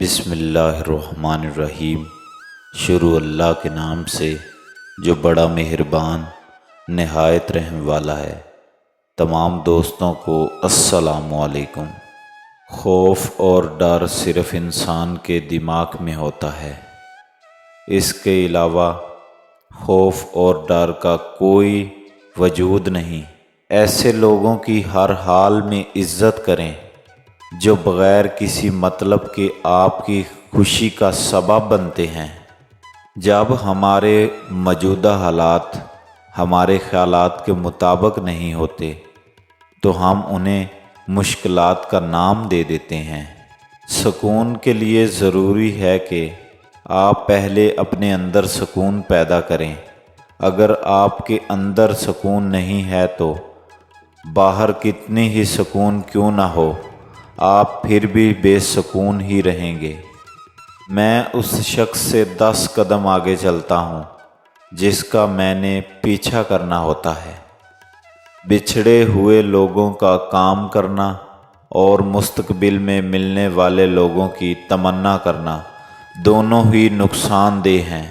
بسم اللہ الرحمن الرحیم۔ شروع اللہ کے نام سے جو بڑا مہربان نہایت رحم والا ہے۔ تمام دوستوں کو السلام علیکم۔ خوف اور ڈر صرف انسان کے دماغ میں ہوتا ہے، اس کے علاوہ خوف اور ڈر کا کوئی وجود نہیں۔ ایسے لوگوں کی ہر حال میں عزت کریں جو بغیر کسی مطلب کے آپ کی خوشی کا سبب بنتے ہیں۔ جب ہمارے موجودہ حالات ہمارے خیالات کے مطابق نہیں ہوتے تو ہم انہیں مشکلات کا نام دے دیتے ہیں۔ سکون کے لیے ضروری ہے کہ آپ پہلے اپنے اندر سکون پیدا کریں۔ اگر آپ کے اندر سکون نہیں ہے تو باہر کتنی ہی سکون کیوں نہ ہو، آپ پھر بھی بے سکون ہی رہیں گے۔ میں اس شخص سے 10 قدم آگے چلتا ہوں جس کا میں نے پیچھا کرنا ہوتا ہے۔ بچھڑے ہوئے لوگوں کا کام کرنا اور مستقبل میں ملنے والے لوگوں کی تمنا کرنا دونوں ہی نقصان دہ ہیں۔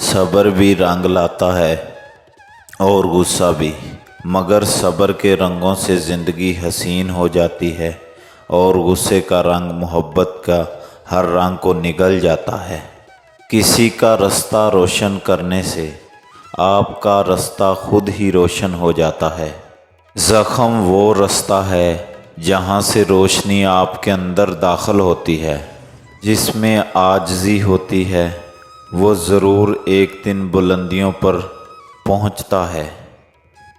صبر بھی رنگ لاتا ہے اور غصہ بھی، مگر صبر کے رنگوں سے زندگی حسین ہو جاتی ہے اور غصے کا رنگ محبت کا ہر رنگ کو نگل جاتا ہے۔ کسی کا رستہ روشن کرنے سے آپ کا رستہ خود ہی روشن ہو جاتا ہے۔ زخم وہ رستہ ہے جہاں سے روشنی آپ کے اندر داخل ہوتی ہے۔ جس میں عاجزی ہوتی ہے وہ ضرور ایک دن بلندیوں پر پہنچتا ہے۔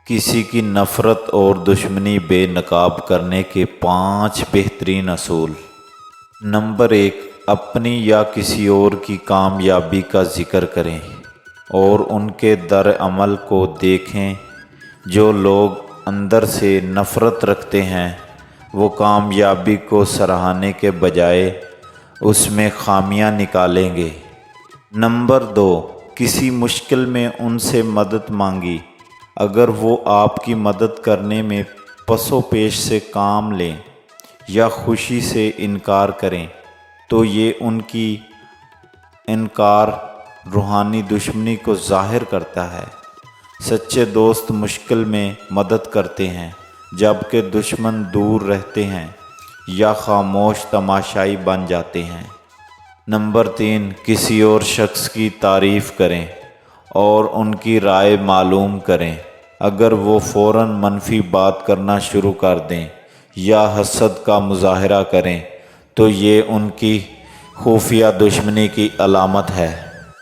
کسی کی نفرت اور دشمنی بے نقاب کرنے کے 5 بہترین اصول۔ نمبر 1، اپنی یا کسی اور کی کامیابی کا ذکر کریں اور ان کے در عمل کو دیکھیں۔ جو لوگ اندر سے نفرت رکھتے ہیں وہ کامیابی کو سراہنے کے بجائے اس میں خامیاں نکالیں گے۔ نمبر 2، کسی مشکل میں ان سے مدد مانگی۔ اگر وہ آپ کی مدد کرنے میں پس و پیش سے کام لیں یا خوشی سے انکار کریں تو یہ ان کی انکار روحانی دشمنی کو ظاہر کرتا ہے۔ سچے دوست مشکل میں مدد کرتے ہیں جبکہ دشمن دور رہتے ہیں یا خاموش تماشائی بن جاتے ہیں۔ نمبر 3، کسی اور شخص کی تعریف کریں اور ان کی رائے معلوم کریں۔ اگر وہ فوراً منفی بات کرنا شروع کر دیں یا حسد کا مظاہرہ کریں تو یہ ان کی خفیہ دشمنی کی علامت ہے۔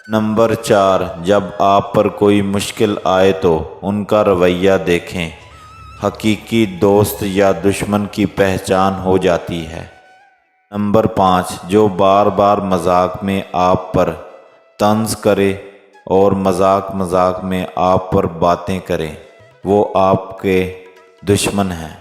نمبر 4، جب آپ پر کوئی مشکل آئے تو ان کا رویہ دیکھیں۔ حقیقی دوست یا دشمن کی پہچان ہو جاتی ہے۔ نمبر 5، جو بار بار مذاق میں آپ پر طنز کرے اور مذاق میں آپ پر باتیں کریں وہ آپ کے دشمن ہیں۔